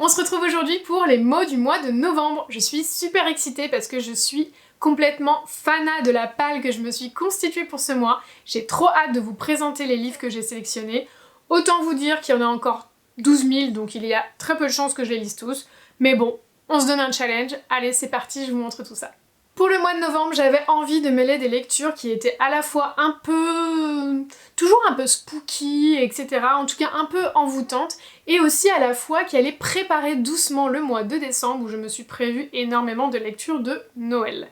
On se retrouve aujourd'hui pour les mots du mois de novembre. Je suis super excitée parce que je suis complètement fanat de la palle que je me suis constituée pour ce mois. J'ai trop hâte de vous présenter les livres que j'ai sélectionnés. Autant vous dire qu'il y en a encore 12 000, donc il y a très peu de chances que je les lise tous. Mais bon, on se donne un challenge. Allez, c'est parti, je vous montre tout ça. Pour le mois de novembre, j'avais envie de mêler des lectures qui étaient à la fois toujours un peu spooky, etc. En tout cas un peu envoûtantes, et aussi à la fois qui allaient préparer doucement le mois de décembre où je me suis prévu énormément de lectures de Noël.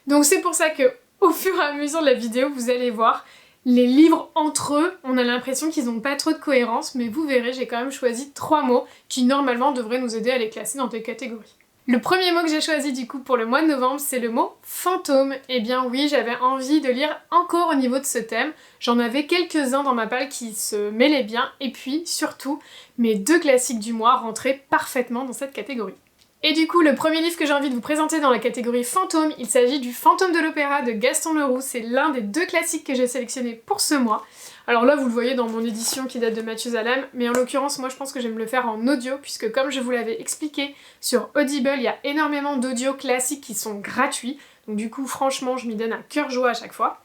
Donc c'est pour ça que, au fur et à mesure de la vidéo, vous allez voir, les livres entre eux, on a l'impression qu'ils n'ont pas trop de cohérence, mais vous verrez, j'ai quand même choisi 3 mots qui normalement devraient nous aider à les classer dans des catégories. Le premier mot que j'ai choisi du coup pour le mois de novembre, c'est le mot fantôme. Eh bien oui, j'avais envie de lire encore au niveau de ce thème. J'en avais quelques-uns dans ma palle qui se mêlaient bien, et puis surtout, mes 2 classiques du mois rentraient parfaitement dans cette catégorie. Et du coup, le premier livre que j'ai envie de vous présenter dans la catégorie fantôme, il s'agit du Fantôme de l'Opéra de Gaston Leroux. C'est l'un des 2 classiques que j'ai sélectionnés pour ce mois. Alors là, vous le voyez dans mon édition qui date de Mathusalem, mais en l'occurrence, moi je pense que je vais me le faire en audio, puisque comme je vous l'avais expliqué, sur Audible, il y a énormément d'audios classiques qui sont gratuits, donc du coup, franchement, je m'y donne un cœur joie à chaque fois.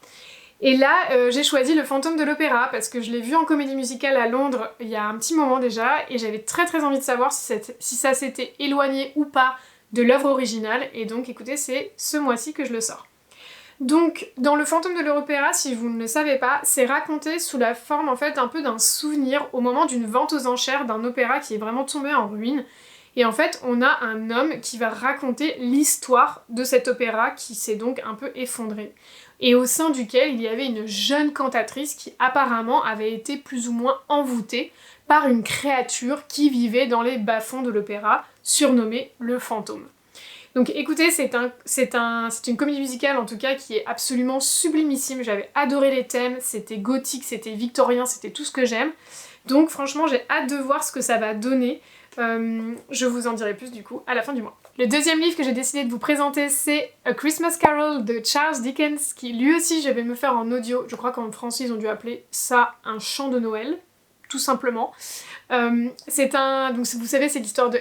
Et là, j'ai choisi le Fantôme de l'Opéra, parce que je l'ai vu en comédie musicale à Londres il y a un petit moment déjà, et j'avais très envie de savoir si ça s'était éloigné ou pas de l'œuvre originale, et donc écoutez, c'est ce mois-ci que je le sors. Donc, dans le Fantôme de l'Opéra, si vous ne le savez pas, c'est raconté sous la forme en fait un peu d'un souvenir au moment d'une vente aux enchères d'un opéra qui est vraiment tombé en ruine. Et en fait, on a un homme qui va raconter l'histoire de cet opéra qui s'est donc un peu effondré. Et au sein duquel il y avait une jeune cantatrice qui apparemment avait été plus ou moins envoûtée par une créature qui vivait dans les bas-fonds de l'opéra, surnommée le fantôme. Donc écoutez, c'est une comédie musicale en tout cas qui est absolument sublimissime, j'avais adoré les thèmes, c'était gothique, c'était victorien, c'était tout ce que j'aime. Donc franchement j'ai hâte de voir ce que ça va donner, je vous en dirai plus du coup à la fin du mois. Le deuxième livre que j'ai décidé de vous présenter c'est A Christmas Carol de Charles Dickens, qui lui aussi je vais me faire en audio, je crois qu'en français ils ont dû appeler ça un chant de Noël, tout simplement. Donc vous savez c'est l'histoire de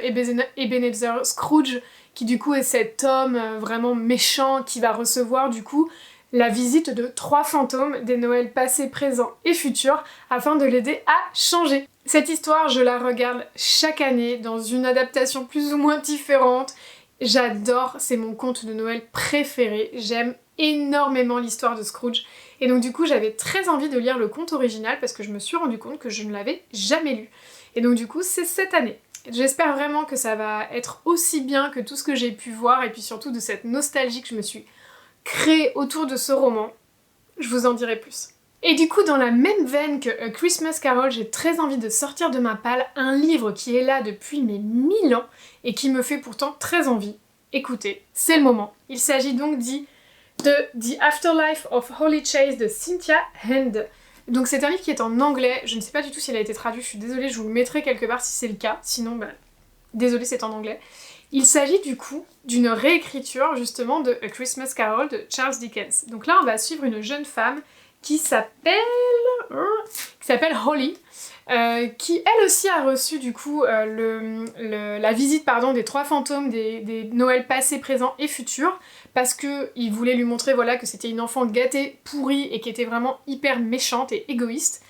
Ebenezer Scrooge, qui du coup est cet homme vraiment méchant qui va recevoir du coup la visite de 3 fantômes des Noëls passés, présents et futurs afin de l'aider à changer. Cette histoire, je la regarde chaque année dans une adaptation plus ou moins différente. J'adore, c'est mon conte de Noël préféré, j'aime énormément l'histoire de Scrooge. Et donc du coup j'avais très envie de lire le conte original parce que je me suis rendu compte que je ne l'avais jamais lu. Et donc du coup c'est cette année. J'espère vraiment que ça va être aussi bien que tout ce que j'ai pu voir et puis surtout de cette nostalgie que je me suis créée autour de ce roman. Je vous en dirai plus. Et du coup, dans la même veine que A Christmas Carol, j'ai très envie de sortir de ma palle un livre qui est là depuis mes 1000 ans et qui me fait pourtant très envie. Écoutez, c'est le moment. Il s'agit donc de The Afterlife of Holly Chase de Cynthia Hand. Donc c'est un livre qui est en anglais, je ne sais pas du tout s'il a été traduit, je suis désolée, je vous le mettrai quelque part si c'est le cas, sinon désolée c'est en anglais. Il s'agit du coup d'une réécriture justement de A Christmas Carol de Charles Dickens. Donc là on va suivre une jeune femme qui s'appelle Holly, qui elle aussi a reçu du coup la visite des 3 fantômes des Noëls passés, présents et futurs, parce qu'il voulait lui montrer voilà, que c'était une enfant gâtée, pourrie et qui était vraiment hyper méchante et égoïste.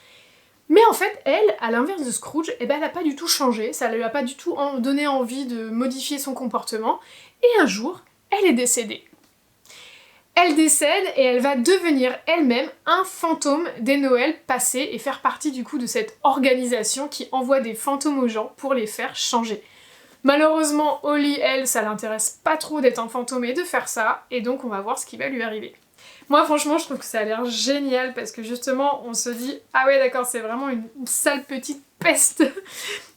Mais en fait, elle, à l'inverse de Scrooge, elle a pas du tout changé, ça lui a pas du tout donné envie de modifier son comportement, et un jour, elle est décédée. Elle décède et elle va devenir elle-même un fantôme des Noëls passés et faire partie du coup de cette organisation qui envoie des fantômes aux gens pour les faire changer. Malheureusement, Holly, elle, ça l'intéresse pas trop d'être un fantôme et de faire ça, et donc on va voir ce qui va lui arriver. Moi franchement je trouve que ça a l'air génial parce que justement on se dit ah ouais d'accord c'est vraiment une sale petite peste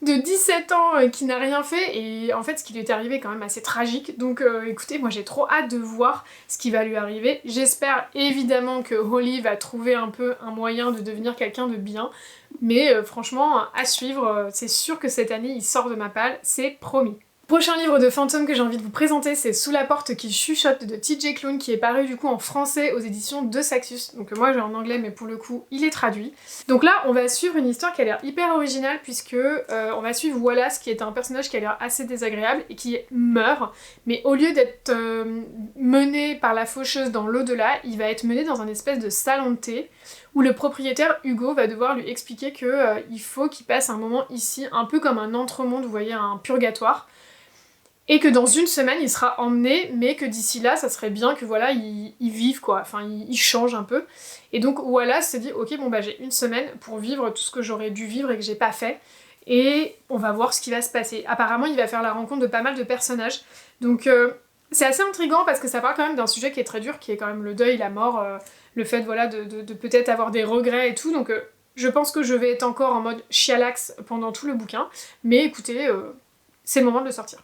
de 17 ans qui n'a rien fait, et en fait ce qui lui est arrivé est quand même assez tragique, donc écoutez moi j'ai trop hâte de voir ce qui va lui arriver. J'espère évidemment que Holly va trouver un peu un moyen de devenir quelqu'un de bien, mais franchement à suivre, c'est sûr que cette année il sort de ma palle, c'est promis. Prochain livre de fantôme que j'ai envie de vous présenter, c'est Sous la porte qui chuchote de TJ Klune, qui est paru du coup en français aux éditions de Saxus. Donc moi j'ai en anglais, mais pour le coup il est traduit. Donc là on va suivre une histoire qui a l'air hyper originale, puisque on va suivre Wallace, qui est un personnage qui a l'air assez désagréable et qui meurt, mais au lieu d'être mené par la faucheuse dans l'au-delà, il va être mené dans un espèce de salon de thé, où le propriétaire Hugo va devoir lui expliquer que il faut qu'il passe un moment ici, un peu comme un entremonde, vous voyez, un purgatoire, et que dans une semaine il sera emmené, mais que d'ici là ça serait bien que voilà, il vive quoi, enfin il change un peu. Et donc Wallace se dit ok bon bah j'ai une semaine pour vivre tout ce que j'aurais dû vivre et que j'ai pas fait, et on va voir ce qui va se passer. Apparemment il va faire la rencontre de pas mal de personnages, donc c'est assez intriguant parce que ça parle quand même d'un sujet qui est très dur, qui est quand même le deuil, la mort, le fait voilà de peut-être avoir des regrets et tout, donc je pense que je vais être encore en mode chialax pendant tout le bouquin, mais écoutez, c'est le moment de le sortir.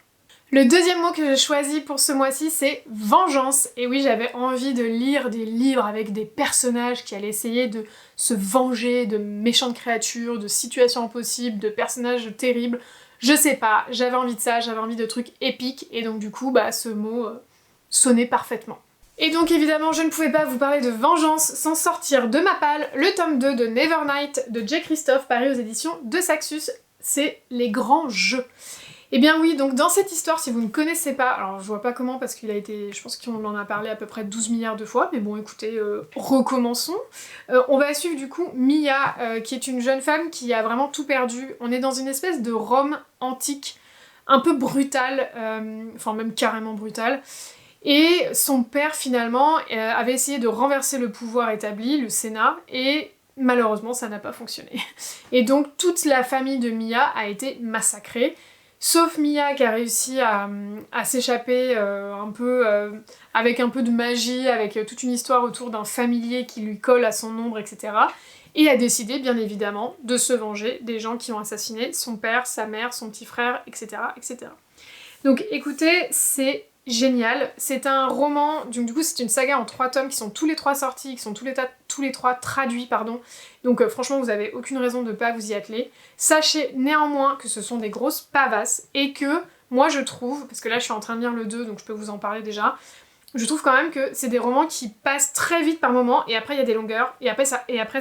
Le deuxième mot que j'ai choisi pour ce mois-ci, c'est vengeance. Et oui, j'avais envie de lire des livres avec des personnages qui allaient essayer de se venger de méchantes créatures, de situations impossibles, de personnages terribles. Je sais pas, j'avais envie de ça, j'avais envie de trucs épiques, et donc du coup, bah ce mot sonnait parfaitement. Et donc évidemment, je ne pouvais pas vous parler de vengeance sans sortir de ma palle le tome 2 de Nevernight de Jay Kristoff, paru aux éditions de Saxus. C'est les grands jeux. Et bien oui, donc dans cette histoire, si vous ne connaissez pas, alors je vois pas comment parce qu'il a été, je pense qu'on en a parlé à peu près 12 milliards de fois, mais bon écoutez, recommençons. On va suivre du coup Mia, qui est une jeune femme qui a vraiment tout perdu. On est dans une espèce de Rome antique, un peu brutale, enfin même carrément brutale. Et son père finalement avait essayé de renverser le pouvoir établi, le Sénat, et malheureusement ça n'a pas fonctionné. Et donc toute la famille de Mia a été massacrée. Sauf Mia qui a réussi à s'échapper un peu avec un peu de magie, avec toute une histoire autour d'un familier qui lui colle à son ombre, etc. Et a décidé bien évidemment de se venger des gens qui ont assassiné son père, sa mère, son petit frère, etc. etc. Donc écoutez, c'est génial. C'est un roman, donc du coup c'est une saga en 3 tomes qui sont tous les 3 sortis, qui sont tous les 3 traduits, pardon. Donc franchement vous avez aucune raison de pas vous y atteler. Sachez néanmoins que ce sont des grosses pavasses et que moi je trouve, parce que là je suis en train de lire le 2 donc je peux vous en parler déjà, je trouve quand même que c'est des romans qui passent très vite par moment et après il y a des longueurs et après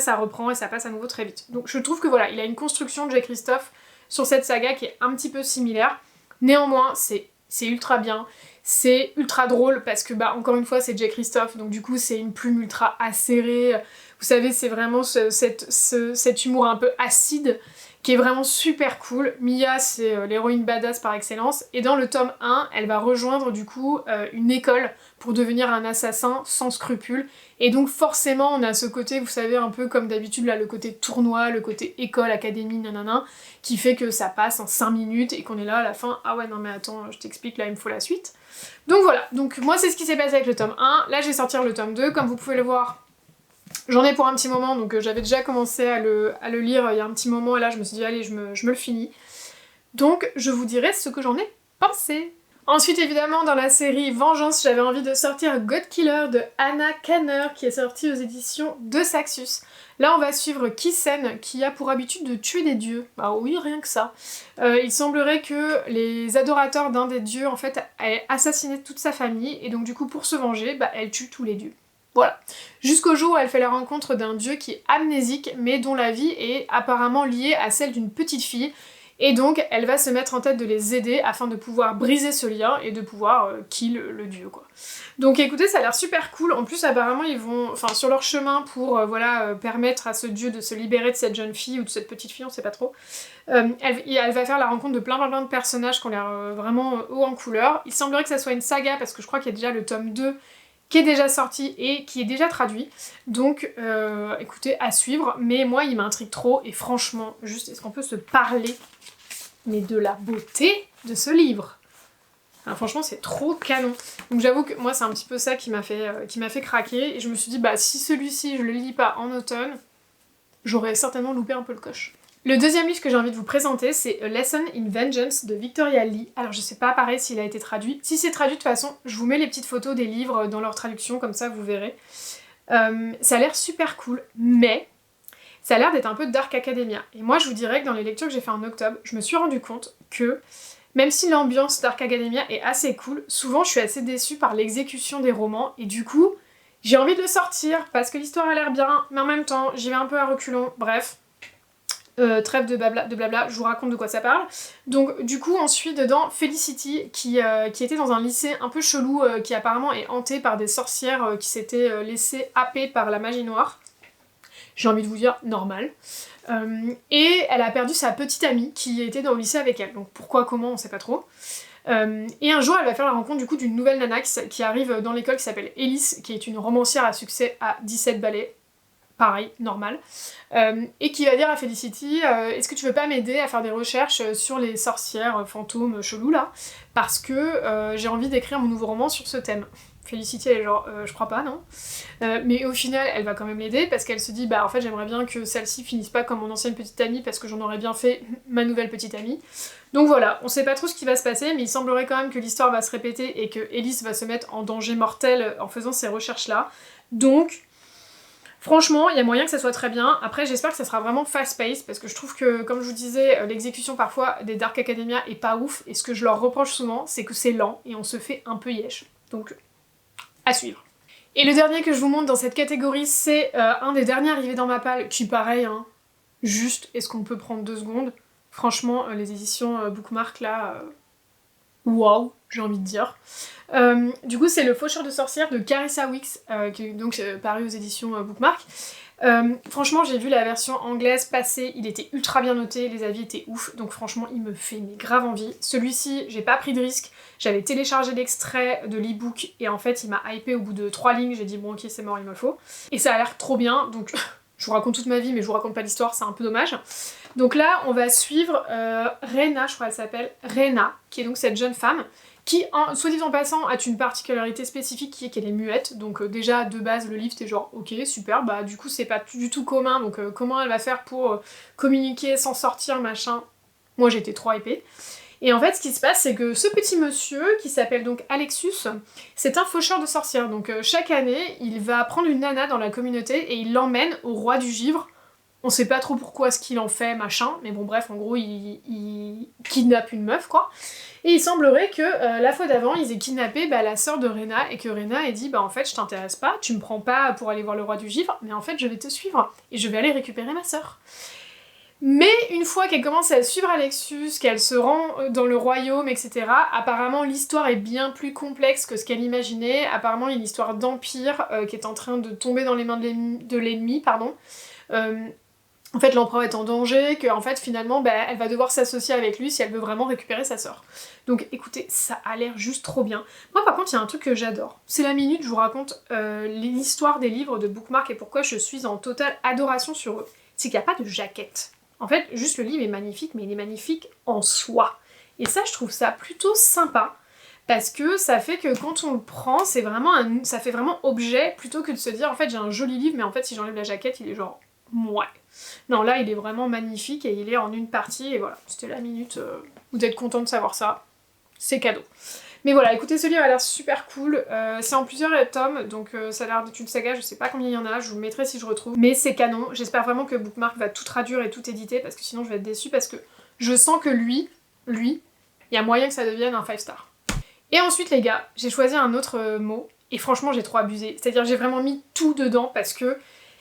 ça reprend et ça passe à nouveau très vite. Donc je trouve que voilà, il a une construction de Jay Kristoff sur cette saga qui est un petit peu similaire. Néanmoins c'est ultra bien. C'est ultra drôle parce que, bah, encore une fois, c'est Jay Kristoff, donc du coup, c'est une plume ultra acérée. Vous savez, c'est vraiment cet humour un peu acide qui est vraiment super cool. Mia, c'est l'héroïne badass par excellence. Et dans le tome 1, elle va rejoindre du coup une école pour devenir un assassin sans scrupules. Et donc forcément, on a ce côté, vous savez, un peu comme d'habitude, là, le côté tournoi, le côté école, académie, nanana, qui fait que ça passe en 5 minutes et qu'on est là à la fin, ah ouais, non mais attends, je t'explique, là, il me faut la suite. Donc voilà, donc moi c'est ce qui s'est passé avec le tome 1, là je vais sortir le tome 2, comme vous pouvez le voir, j'en ai pour un petit moment, donc j'avais déjà commencé à le lire il y a un petit moment, et là je me suis dit allez, je me le finis. Donc je vous dirai ce que j'en ai pensé. Ensuite évidemment dans la série Vengeance, j'avais envie de sortir God Killer de Anna Kanner, qui est sortie aux éditions de Saxus. Là on va suivre Kisen, qui a pour habitude de tuer des dieux. Bah oui, rien que ça. Il semblerait que les adorateurs d'un des dieux en fait aient assassiné toute sa famille, et donc du coup pour se venger, bah elle tue tous les dieux. Voilà. Jusqu'au jour où elle fait la rencontre d'un dieu qui est amnésique, mais dont la vie est apparemment liée à celle d'une petite fille. Et donc, elle va se mettre en tête de les aider afin de pouvoir briser ce lien et de pouvoir kill le dieu, quoi. Donc écoutez, ça a l'air super cool. En plus, apparemment, ils vont, enfin, sur leur chemin pour, permettre à ce dieu de se libérer de cette jeune fille ou de cette petite fille, on sait pas trop. Elle va faire la rencontre de plein de personnages qui ont l'air vraiment haut en couleur. Il semblerait que ça soit une saga, parce que je crois qu'il y a déjà le tome 2 qui est déjà sorti et qui est déjà traduit. Donc, écoutez, à suivre. Mais moi, il m'intrigue trop. Et franchement, juste, est-ce qu'on peut se parler mais de la beauté de ce livre? Alors, franchement, c'est trop canon. Donc j'avoue que moi, c'est un petit peu ça qui m'a fait craquer. Et je me suis dit, bah si celui-ci, je le lis pas en automne, j'aurais certainement loupé un peu le coche. Le deuxième livre que j'ai envie de vous présenter, c'est A Lesson in Vengeance de Victoria Lee. Alors je sais pas pareil s'il a été traduit. Si c'est traduit, de toute façon, je vous mets les petites photos des livres dans leur traduction, comme ça vous verrez. Ça a l'air super cool, mais ça a l'air d'être un peu Dark Academia. Et moi je vous dirais que dans les lectures que j'ai fait en octobre, je me suis rendu compte que Même si l'ambiance Dark Academia est assez cool, souvent je suis assez déçue par l'exécution des romans, et du coup, j'ai envie de le sortir, parce que l'histoire a l'air bien, mais en même temps, j'y vais un peu à reculons, bref. Trêve de blabla, je vous raconte de quoi ça parle. Donc du coup on suit dedans Felicity qui était dans un lycée un peu chelou qui apparemment est hanté par des sorcières qui s'étaient laissées happer par la magie noire. J'ai envie de vous dire normal. Et elle a perdu sa petite amie qui était dans le lycée avec elle. Donc pourquoi, comment, on sait pas trop. Et un jour elle va faire la rencontre du coup d'une nouvelle nana qui arrive dans l'école qui s'appelle Elise, qui est une romancière à succès à 17 ballets. Pareil, normal, et qui va dire à Felicity est-ce que tu veux pas m'aider à faire des recherches sur les sorcières fantômes chelous là, parce que j'ai envie d'écrire mon nouveau roman sur ce thème. Felicity elle est genre je crois pas, non, mais au final elle va quand même l'aider parce qu'elle se dit bah en fait j'aimerais bien que celle-ci finisse pas comme mon ancienne petite amie parce que j'en aurais bien fait ma nouvelle petite amie. Donc voilà, on sait pas trop ce qui va se passer, mais il semblerait quand même que l'histoire va se répéter et que Elise va se mettre en danger mortel en faisant ces recherches là. Donc franchement, il y a moyen que ça soit très bien. Après, j'espère que ça sera vraiment fast-paced, parce que je trouve que, comme je vous disais, l'exécution parfois des Dark Academia est pas ouf, et ce que je leur reproche souvent, c'est que c'est lent, et on se fait un peu yesh. Donc, à suivre. Et le dernier que je vous montre dans cette catégorie, c'est un des derniers arrivés dans ma palle, qui pareil, hein, juste, est-ce qu'on peut prendre 2 secondes? Franchement, les éditions Bookmark, là, waouh, j'ai envie de dire. Du coup, c'est Le Faucheur de sorcières de Carissa Weeks, qui est donc paru aux éditions Bookmark. Franchement, j'ai vu la version anglaise passer, il était ultra bien noté, les avis étaient ouf, donc franchement, il me fait mais grave envie. Celui-ci, j'ai pas pris de risque, j'avais téléchargé l'extrait de l'e-book, et en fait, il m'a hypé au bout de 3 lignes, j'ai dit bon ok, c'est mort, il me le faut. Et ça a l'air trop bien, donc je vous raconte toute ma vie, mais je vous raconte pas l'histoire, c'est un peu dommage. Donc là, on va suivre Rena, je crois qu'elle s'appelle, Rena, qui est donc cette jeune femme, qui, soit dit en passant, a une particularité spécifique qui est qu'elle est muette, donc déjà, de base, le livre, t'es genre, ok, super, bah du coup, c'est pas du tout commun, donc comment elle va faire pour communiquer, s'en sortir, machin. Moi, j'étais trop hypée. Et en fait, ce qui se passe, c'est que ce petit monsieur, qui s'appelle donc Alexus, c'est un faucheur de sorcières, donc chaque année, il va prendre une nana dans la communauté et il l'emmène au roi du givre. On sait pas trop pourquoi ce qu'il en fait, machin, mais bon bref, en gros, il kidnappe une meuf, quoi. Et il semblerait que la fois d'avant, ils aient kidnappé la sœur de Rena, et que Rena ait dit bah en fait je t'intéresse pas, tu me prends pas pour aller voir le roi du givre, mais en fait je vais te suivre, et je vais aller récupérer ma sœur. Mais une fois qu'elle commence à suivre Alexus, qu'elle se rend dans le royaume, etc., apparemment l'histoire est bien plus complexe que ce qu'elle imaginait, apparemment il y a une histoire d'empire qui est en train de tomber dans les mains de l'ennemi, pardon. En fait, l'empereur est en danger, que en fait, finalement, elle va devoir s'associer avec lui si elle veut vraiment récupérer sa sœur. Donc écoutez, ça a l'air juste trop bien. Moi, par contre, il y a un truc que j'adore. C'est la minute, je vous raconte l'histoire des livres de Bookmark et pourquoi je suis en totale adoration sur eux. C'est qu'il n'y a pas de jaquette. En fait, juste le livre est magnifique, mais il est magnifique en soi. Et ça, je trouve ça plutôt sympa. Parce que ça fait que quand on le prend, ça fait vraiment objet, plutôt que de se dire, en fait, j'ai un joli livre, mais en fait, si j'enlève la jaquette, il est genre... ouais. Non, là, il est vraiment magnifique et il est en une partie, et voilà, c'était la minute où d'être content de savoir ça. C'est cadeau. Mais voilà, écoutez, ce livre a l'air super cool. C'est en plusieurs tomes, donc ça a l'air d'être une saga, je sais pas combien il y en a, je vous le mettrai si je retrouve. Mais c'est canon, j'espère vraiment que Bookmark va tout traduire et tout éditer, parce que sinon je vais être déçue, parce que je sens que lui, il y a moyen que ça devienne un 5 star. Et ensuite, les gars, j'ai choisi un autre mot, et franchement, j'ai trop abusé. C'est-à-dire, j'ai vraiment mis tout dedans, parce que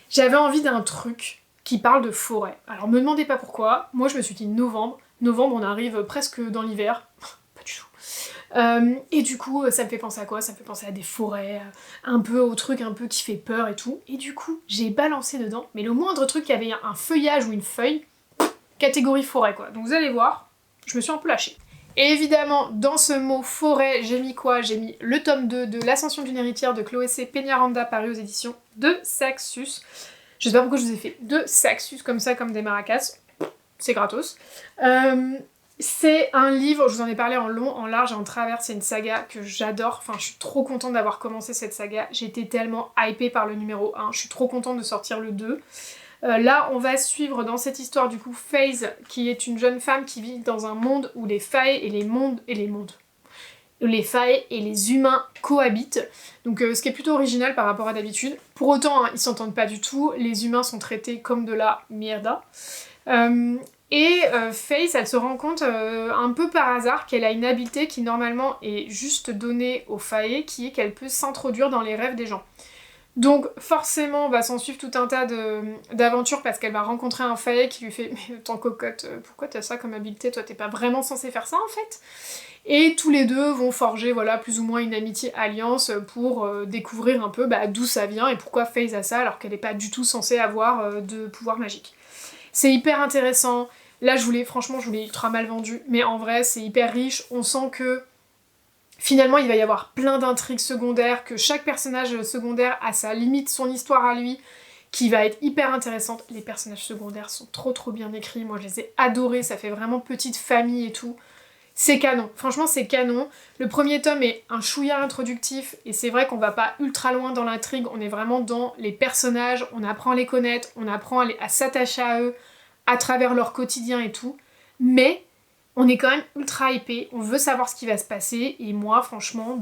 j'avais envie d'un truc qui parle de forêt. Alors me demandez pas pourquoi, moi je me suis dit novembre, on arrive presque dans l'hiver, pas du tout. Et du coup ça me fait penser à quoi? Ça me fait penser à des forêts, un peu au truc un peu qui fait peur et tout, et du coup j'ai balancé dedans, mais le moindre truc qui avait un feuillage ou une feuille, catégorie forêt quoi. Donc vous allez voir, je me suis un peu lâchée. Et évidemment, dans ce mot forêt, j'ai mis quoi? J'ai mis le tome 2 de L'Ascension d'une héritière de Chloé C. Peñaranda, paru aux éditions de Saxus. Je sais pas pourquoi je vous ai fait 2 Saxus comme ça, comme des maracas. C'est gratos. C'est un livre, je vous en ai parlé en long, en large et en travers, c'est une saga que j'adore. Enfin, je suis trop contente d'avoir commencé cette saga. J'ai été tellement hypée par le numéro 1. Je suis trop contente de sortir le 2. Là, on va suivre dans cette histoire du coup FaZe, qui est une jeune femme qui vit dans un monde où les failles et les failles et les humains cohabitent, donc ce qui est plutôt original par rapport à d'habitude. Pour autant, hein, ils s'entendent pas du tout, les humains sont traités comme de la mierda. Et Faith, elle se rend compte un peu par hasard qu'elle a une habileté qui normalement est juste donnée aux Fae, qui est qu'elle peut s'introduire dans les rêves des gens. Donc forcément, va s'en suivre tout un tas d'aventures parce qu'elle va rencontrer un Fae qui lui fait « Mais tant cocotte, pourquoi t'as ça comme habileté? Toi t'es pas vraiment censé faire ça en fait ?» Et tous les deux vont forger voilà, plus ou moins une amitié-alliance pour découvrir un peu d'où ça vient et pourquoi Faith a ça alors qu'elle n'est pas du tout censée avoir de pouvoir magique. C'est hyper intéressant. Là, franchement, je vous l'ai ultra mal vendu, mais en vrai, c'est hyper riche. On sent que finalement, il va y avoir plein d'intrigues secondaires, que chaque personnage secondaire a sa limite, son histoire à lui, qui va être hyper intéressante. Les personnages secondaires sont trop bien écrits. Moi, je les ai adorés. Ça fait vraiment petite famille et tout. C'est canon. Franchement, c'est canon. Le premier tome est un chouïa introductif, et c'est vrai qu'on va pas ultra loin dans l'intrigue. On est vraiment dans les personnages, on apprend à les connaître, on apprend à s'attacher à eux, à travers leur quotidien et tout, mais on est quand même ultra hypé, on veut savoir ce qui va se passer, et moi franchement,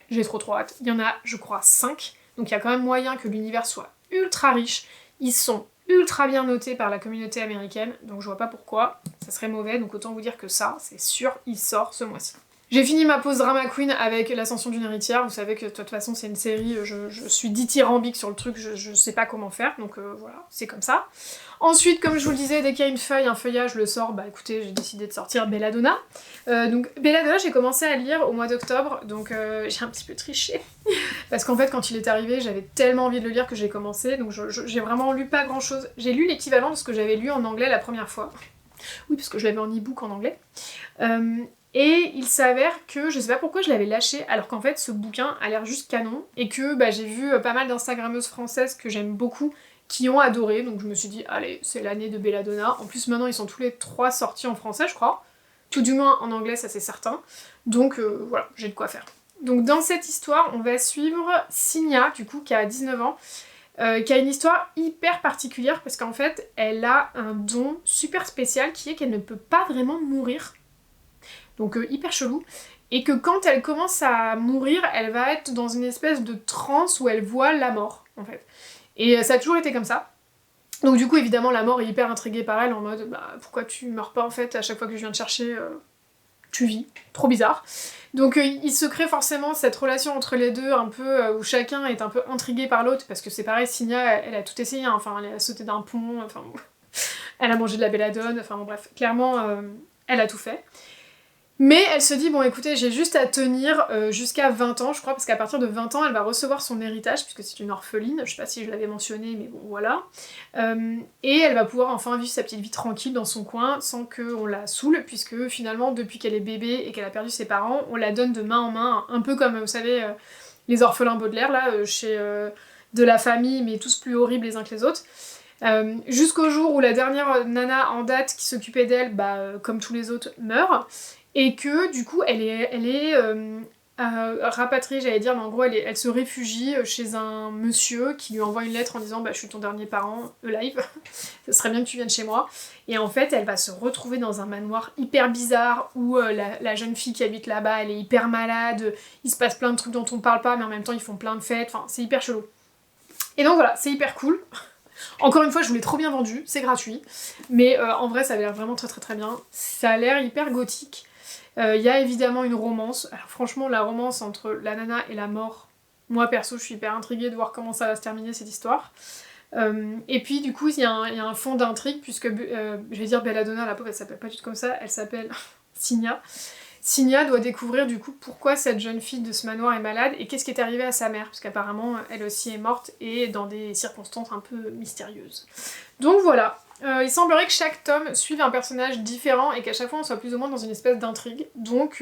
j'ai trop hâte. Il y en a, je crois, 5, donc il y a quand même moyen que l'univers soit ultra riche, ils sont ultra bien notés par la communauté américaine, donc je vois pas pourquoi ça serait mauvais, donc autant vous dire que ça, c'est sûr, il sort ce mois-ci. J'ai fini ma pause Drama Queen avec l'Ascension d'une héritière, vous savez que de toute façon c'est une série, je suis dithyrambique sur le truc, je sais pas comment faire, donc voilà, c'est comme ça. Ensuite, comme je vous le disais, dès qu'il y a une feuille, un feuillage, je le sors, écoutez, j'ai décidé de sortir Belladonna. Donc Belladonna, j'ai commencé à le lire au mois d'octobre, donc j'ai un petit peu triché. Parce qu'en fait, quand il est arrivé, j'avais tellement envie de le lire que j'ai commencé, donc j'ai vraiment lu pas grand chose. J'ai lu l'équivalent de ce que j'avais lu en anglais la première fois. Oui, parce que je l'avais en e-book en anglais. Et il s'avère que, je sais pas pourquoi je l'avais lâché, alors qu'en fait ce bouquin a l'air juste canon, et que j'ai vu pas mal d'instagrammeuses françaises que j'aime beaucoup, qui ont adoré, donc je me suis dit, allez, c'est l'année de Belladonna. En plus maintenant ils sont tous les 3 sortis en français je crois, tout du moins en anglais ça c'est certain, donc voilà, j'ai de quoi faire. Donc dans cette histoire, on va suivre Signa, du coup, qui a 19 ans, qui a une histoire hyper particulière, parce qu'en fait, elle a un don super spécial, qui est qu'elle ne peut pas vraiment mourir. Donc hyper chelou. Et que quand elle commence à mourir, elle va être dans une espèce de transe où elle voit la mort, en fait. Et ça a toujours été comme ça. Donc du coup, évidemment, la mort est hyper intriguée par elle, en mode, pourquoi tu meurs pas, en fait, à chaque fois que je viens te chercher, tu vis. Trop bizarre. Donc il se crée forcément cette relation entre les deux, un peu où chacun est un peu intrigué par l'autre, parce que c'est pareil, Signa, elle a tout essayé, hein. Enfin, elle a sauté d'un pont, enfin, elle a mangé de la belladone, enfin bon bref, clairement, elle a tout fait. Mais elle se dit, bon écoutez, j'ai juste à tenir jusqu'à 20 ans, je crois, parce qu'à partir de 20 ans, elle va recevoir son héritage, puisque c'est une orpheline, je sais pas si je l'avais mentionné, mais bon, voilà. Et elle va pouvoir enfin vivre sa petite vie tranquille dans son coin, sans qu'on la saoule, puisque finalement, depuis qu'elle est bébé et qu'elle a perdu ses parents, on la donne de main en main, un peu comme, vous savez, les orphelins Baudelaire, là, chez de la famille, mais tous plus horribles les uns que les autres. Jusqu'au jour où la dernière nana en date qui s'occupait d'elle, comme tous les autres, meurt, et que du coup elle est rapatriée, j'allais dire, mais en gros elle se réfugie chez un monsieur qui lui envoie une lettre en disant je suis ton dernier parent, alive, ça serait bien que tu viennes chez moi. Et en fait elle va se retrouver dans un manoir hyper bizarre où la jeune fille qui habite là-bas elle est hyper malade, il se passe plein de trucs dont on parle pas mais en même temps ils font plein de fêtes, enfin c'est hyper chelou. Et donc voilà, c'est hyper cool. Encore une fois, je vous l'ai trop bien vendu, c'est gratuit, mais en vrai ça a l'air vraiment très bien. Ça a l'air hyper gothique. Il y a évidemment une romance. Alors franchement, la romance entre la nana et la mort, moi perso je suis hyper intriguée de voir comment ça va se terminer cette histoire. Et puis du coup il y a un fond d'intrigue, puisque je vais dire Belladonna, la pauvre elle s'appelle pas du tout comme ça, elle s'appelle Signa. Signa doit découvrir du coup pourquoi cette jeune fille de ce manoir est malade et qu'est-ce qui est arrivé à sa mère, parce qu'apparemment elle aussi est morte et dans des circonstances un peu mystérieuses. Donc voilà, il semblerait que chaque tome suive un personnage différent et qu'à chaque fois on soit plus ou moins dans une espèce d'intrigue. Donc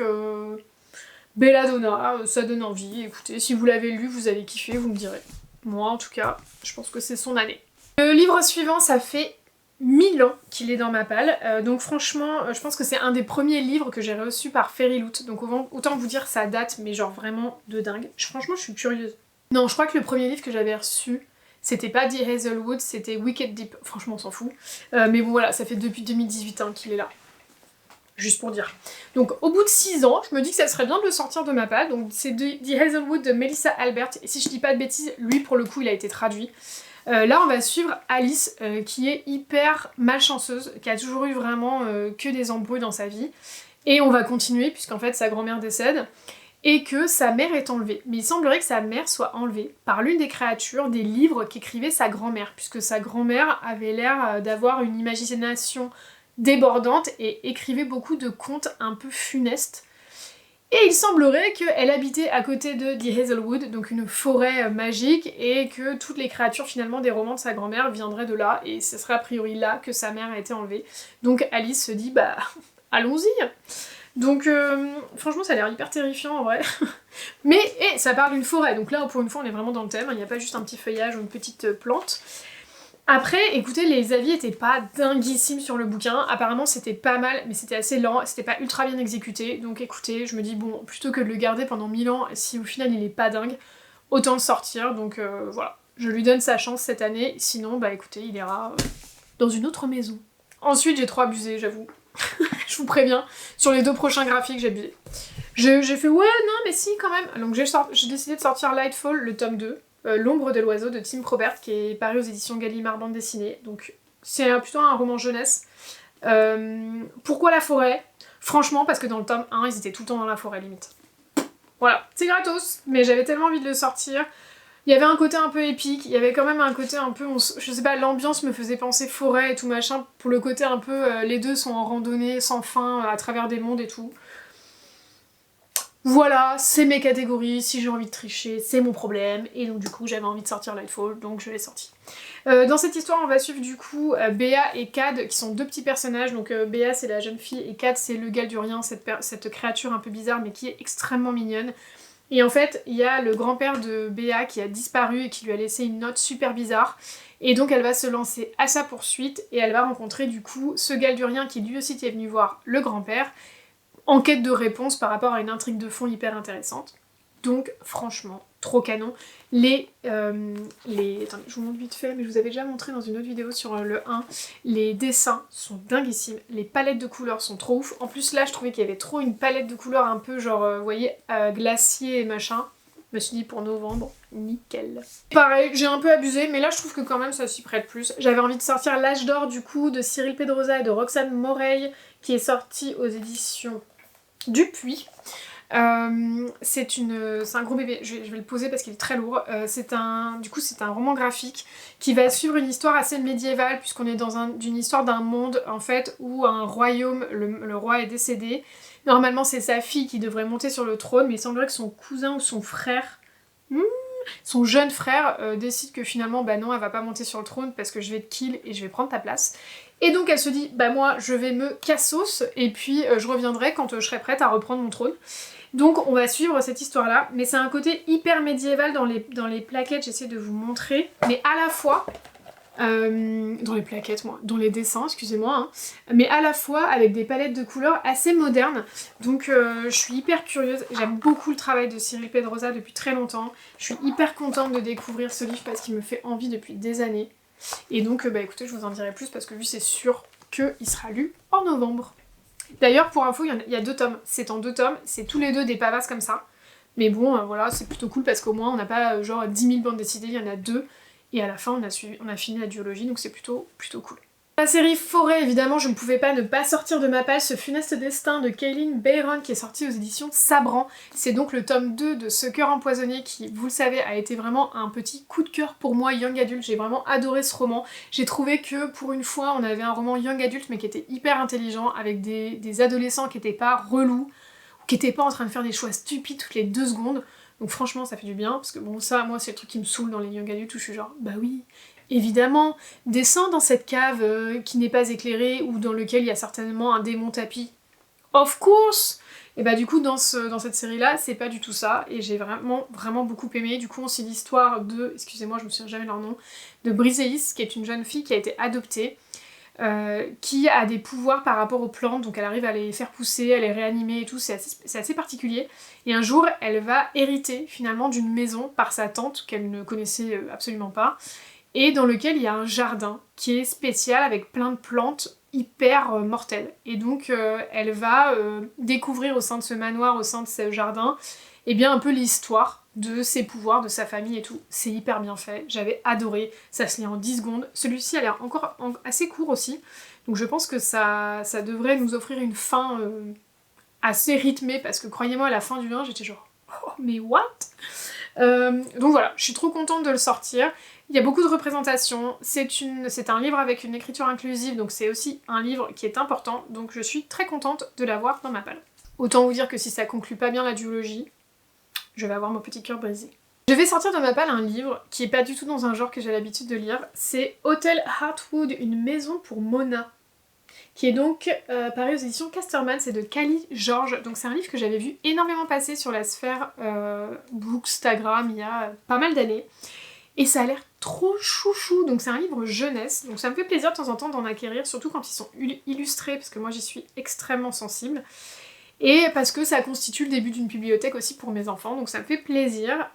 Belladonna, ça donne envie, écoutez, si vous l'avez lu, vous avez kiffé, vous me direz. Moi en tout cas, je pense que c'est son année. Le livre suivant, ça fait 1000 ans qu'il est dans ma palle, donc franchement je pense que c'est un des premiers livres que j'ai reçu par Fairyloot, donc autant vous dire ça date, mais genre vraiment de dingue. Franchement je suis curieuse. Non, je crois que le premier livre que j'avais reçu c'était pas The Hazelwood, c'était Wicked Deep, franchement on s'en fout, mais bon voilà, ça fait depuis 2018 qu'il est là. Juste pour dire. Donc au bout de 6 ans, je me dis que ça serait bien de le sortir de ma palle, donc c'est The Hazelwood de Melissa Albert, et si je dis pas de bêtises, lui pour le coup il a été traduit. Là on va suivre Alice qui est hyper malchanceuse, qui a toujours eu vraiment que des embrouilles dans sa vie. Et on va continuer puisqu'en fait sa grand-mère décède et que sa mère est enlevée. Mais il semblerait que sa mère soit enlevée par l'une des créatures des livres qu'écrivait sa grand-mère, puisque sa grand-mère avait l'air d'avoir une imagination débordante et écrivait beaucoup de contes un peu funestes. Et il semblerait qu'elle habitait à côté de The Hazelwood, donc une forêt magique, et que toutes les créatures finalement des romans de sa grand-mère viendraient de là, et ce serait a priori là que sa mère a été enlevée. Donc Alice se dit bah allons-y. Donc franchement ça a l'air hyper terrifiant en vrai. Mais ça parle d'une forêt, donc là pour une fois on est vraiment dans le thème, il n'y a pas juste un petit feuillage ou une petite plante. Après, écoutez, les avis étaient pas dinguissimes sur le bouquin, apparemment c'était pas mal, mais c'était assez lent, c'était pas ultra bien exécuté, donc écoutez, je me dis bon, plutôt que de le garder pendant 1000 ans, si au final il est pas dingue, autant le sortir, donc voilà. Je lui donne sa chance cette année, sinon bah écoutez, il ira dans une autre maison. Ensuite j'ai trop abusé, j'avoue. Je vous préviens, sur les 2 prochains graphiques j'ai abusé. J'ai fait ouais, non mais si quand même, donc j'ai décidé de sortir Lightfall, le tome 2. L'ombre de l'oiseau de Tim Probert qui est paru aux éditions Gallimard bande dessinée, donc c'est plutôt un roman jeunesse. Pourquoi la forêt? Franchement parce que dans le tome 1 ils étaient tout le temps dans la forêt limite. Voilà, c'est gratos, mais j'avais tellement envie de le sortir. Il y avait un côté un peu épique, il y avait quand même un côté un peu, je sais pas, l'ambiance me faisait penser forêt et tout machin, pour le côté un peu, les deux sont en randonnée sans fin à travers des mondes et tout. Voilà, c'est mes catégories, si j'ai envie de tricher, c'est mon problème, et donc du coup j'avais envie de sortir Lightfall, donc je l'ai sorti. Dans cette histoire, on va suivre du coup Béa et Cad, qui sont 2 petits personnages, donc Béa c'est la jeune fille, et Cad c'est le Galdurien, cette créature un peu bizarre, mais qui est extrêmement mignonne. Et en fait, il y a le grand-père de Béa qui a disparu et qui lui a laissé une note super bizarre, et donc elle va se lancer à sa poursuite, et elle va rencontrer du coup ce Galdurien qui lui aussi était venu voir le grand-père, en quête de réponse par rapport à une intrigue de fond hyper intéressante. Donc franchement, trop canon. Attendez, je vous montre vite fait, mais je vous avais déjà montré dans une autre vidéo sur le 1, les dessins sont dinguissimes, les palettes de couleurs sont trop ouf. En plus là, je trouvais qu'il y avait trop une palette de couleurs un peu genre, vous voyez, glacier et machin. Je me suis dit pour novembre, nickel. Pareil, j'ai un peu abusé, mais là je trouve que quand même ça s'y prête plus. J'avais envie de sortir L'Âge d'or du coup de Cyril Pedrosa et de Roxane Moreil, qui est sorti aux éditions Dupuis. C'est un gros bébé, je vais le poser parce qu'il est très lourd. C'est un roman graphique qui va suivre une histoire assez médiévale, puisqu'on est dans une histoire d'un monde en fait où un royaume, le roi est décédé. Normalement c'est sa fille qui devrait monter sur le trône, mais il semblerait que son cousin ou son frère, son jeune frère, décide que finalement bah non, elle va pas monter sur le trône parce que je vais te kill et je vais prendre ta place. Et donc elle se dit bah moi je vais me cassos et puis je reviendrai quand je serai prête à reprendre mon trône. Donc on va suivre cette histoire là, mais c'est un côté hyper médiéval dans les plaquettes, j'essaie de vous montrer, mais à la fois, dans les plaquettes moi, dans les dessins, excusez-moi, hein, mais à la fois avec des palettes de couleurs assez modernes, donc je suis hyper curieuse, j'aime beaucoup le travail de Cyril Pedrosa depuis très longtemps, je suis hyper contente de découvrir ce livre parce qu'il me fait envie depuis des années, et donc bah écoutez je vous en dirai plus parce que lui c'est sûr qu'il sera lu en novembre. D'ailleurs, pour info, il y a 2 tomes. C'est en 2 tomes, c'est tous les 2 des pavasses comme ça. Mais bon, voilà, c'est plutôt cool parce qu'au moins on n'a pas genre 10 000 bandes dessinées, il y en a 2. Et à la fin, on a fini la duologie, donc c'est plutôt cool. La série Forêt, évidemment, je ne pouvais pas ne pas sortir de ma palle ce funeste destin de Kaylin Bayron qui est sorti aux éditions Sabran. C'est donc le tome 2 de Ce cœur empoisonné qui, vous le savez, a été vraiment un petit coup de cœur pour moi, young adulte. J'ai vraiment adoré ce roman. J'ai trouvé que pour une fois, on avait un roman young adulte mais qui était hyper intelligent, avec des adolescents qui n'étaient pas relous, ou qui n'étaient pas en train de faire des choix stupides toutes les 2 secondes. Donc franchement, ça fait du bien, parce que bon, ça, moi, c'est le truc qui me saoule dans les young adultes où je suis genre, bah oui, évidemment, descends dans cette cave qui n'est pas éclairée ou dans lequel il y a certainement un démon tapis. Of course! Et bah du coup dans cette série là c'est pas du tout ça et j'ai vraiment beaucoup aimé. Du coup c'est l'histoire de, excusez-moi je me souviens jamais leur nom, de Briseis qui est une jeune fille qui a été adoptée, qui a des pouvoirs par rapport aux plantes, donc elle arrive à les faire pousser, à les réanimer et tout, c'est assez particulier. Et un jour elle va hériter finalement d'une maison par sa tante qu'elle ne connaissait absolument pas, et dans lequel il y a un jardin qui est spécial avec plein de plantes hyper mortelles. Et donc elle va découvrir au sein de ce manoir, au sein de ce jardin, et bien un peu l'histoire de ses pouvoirs, de sa famille et tout. C'est hyper bien fait, j'avais adoré, ça se lit en 10 secondes. Celui-ci a l'air encore assez court aussi, donc je pense que ça devrait nous offrir une fin assez rythmée, parce que croyez-moi, à la fin du 1, j'étais genre oh, mais what? Donc voilà, je suis trop contente de le sortir. Il y a beaucoup de représentations, c'est un livre avec une écriture inclusive, donc c'est aussi un livre qui est important, donc je suis très contente de l'avoir dans ma palle. Autant vous dire que si ça conclut pas bien la duologie, je vais avoir mon petit cœur brisé. Je vais sortir de ma palle un livre qui est pas du tout dans un genre que j'ai l'habitude de lire, c'est Hotel Heartwood, une maison pour Mona, qui est donc paru aux éditions Casterman, c'est de Kali George. Donc c'est un livre que j'avais vu énormément passer sur la sphère Bookstagram il y a pas mal d'années. Et ça a l'air trop chouchou, donc c'est un livre jeunesse, donc ça me fait plaisir de temps en temps d'en acquérir, surtout quand ils sont illustrés, parce que moi j'y suis extrêmement sensible. Et parce que ça constitue le début d'une bibliothèque aussi pour mes enfants, donc ça me fait plaisir.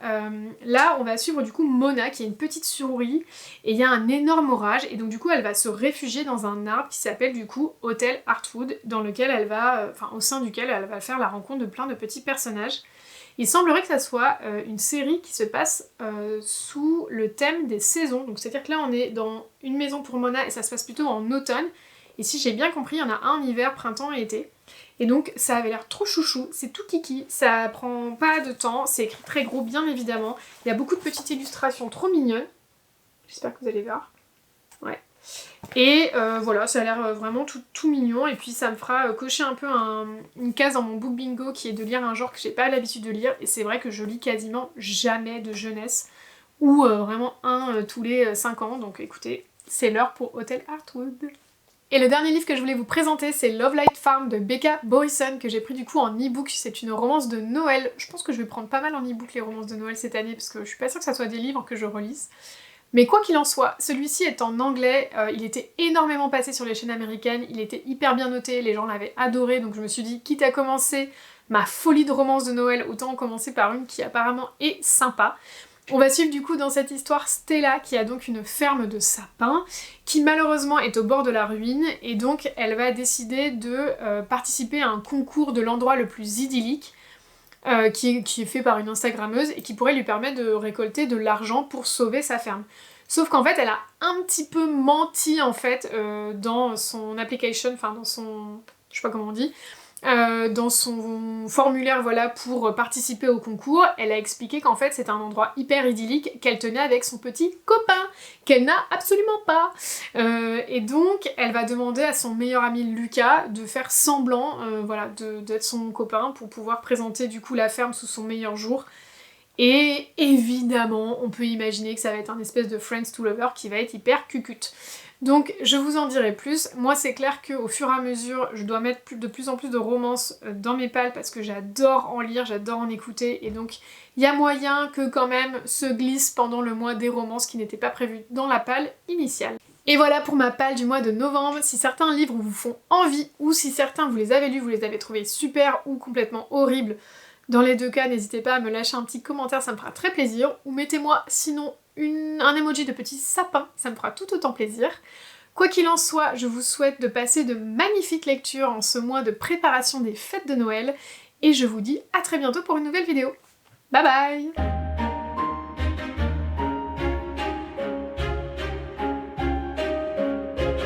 Là, on va suivre du coup Mona, qui est une petite souris, et il y a un énorme orage, et donc du coup elle va se réfugier dans un arbre qui s'appelle du coup Hotel Heartwood, dans lequel elle va, au sein duquel elle va faire la rencontre de plein de petits personnages. Il semblerait que ça soit une série qui se passe sous le thème des saisons, donc c'est-à-dire que là on est dans une maison pour Mona et ça se passe plutôt en automne, et si j'ai bien compris, il y en a un en hiver, printemps et été. Et donc ça avait l'air trop chouchou, c'est tout kiki, ça prend pas de temps, c'est écrit très gros bien évidemment, il y a beaucoup de petites illustrations trop mignonnes, j'espère que vous allez voir, ouais. Et voilà, ça a l'air vraiment tout mignon, et puis ça me fera cocher un peu une case dans mon book bingo qui est de lire un genre que j'ai pas l'habitude de lire, et c'est vrai que je lis quasiment jamais de jeunesse, ou vraiment un tous les 5 ans, donc écoutez, c'est l'heure pour Hotel Heartwood. Et le dernier livre que je voulais vous présenter, c'est Love Light Farm de Becca Boyson, que j'ai pris du coup en e-book. C'est une romance de Noël. Je pense que je vais prendre pas mal en e-book les romances de Noël cette année, parce que je suis pas sûre que ça soit des livres que je relise. Mais quoi qu'il en soit, celui-ci est en anglais, il était énormément passé sur les chaînes américaines, il était hyper bien noté, les gens l'avaient adoré, donc je me suis dit, quitte à commencer ma folie de romance de Noël, autant commencer par une qui apparemment est sympa. On va suivre du coup dans cette histoire Stella, qui a donc une ferme de sapins, qui malheureusement est au bord de la ruine, et donc elle va décider de participer à un concours de l'endroit le plus idyllique, qui est fait par une Instagrammeuse, et qui pourrait lui permettre de récolter de l'argent pour sauver sa ferme. Sauf qu'en fait elle a un petit peu menti en fait dans son application, enfin dans son... je sais pas comment on dit... dans son formulaire voilà, pour participer au concours, elle a expliqué qu'en fait c'est un endroit hyper idyllique qu'elle tenait avec son petit copain, qu'elle n'a absolument pas. Et donc elle va demander à son meilleur ami Lucas de faire semblant voilà, d'être son copain pour pouvoir présenter du coup la ferme sous son meilleur jour. Et évidemment, on peut imaginer que ça va être un espèce de Friends to Lover qui va être hyper cucute. Donc je vous en dirai plus. Moi c'est clair qu'au fur et à mesure, je dois mettre de plus en plus de romances dans mes palles parce que j'adore en lire, j'adore en écouter, et donc il y a moyen que quand même se glisse pendant le mois des romances qui n'étaient pas prévues dans la palle initiale. Et voilà pour ma palle du mois de novembre. Si certains livres vous font envie, ou si certains vous les avez lus, vous les avez trouvés super ou complètement horribles, dans les deux cas, n'hésitez pas à me lâcher un petit commentaire, ça me fera très plaisir. Ou mettez-moi sinon un emoji de petit sapin, ça me fera tout autant plaisir. Quoi qu'il en soit, je vous souhaite de passer de magnifiques lectures en ce mois de préparation des fêtes de Noël. Et je vous dis à très bientôt pour une nouvelle vidéo. Bye bye!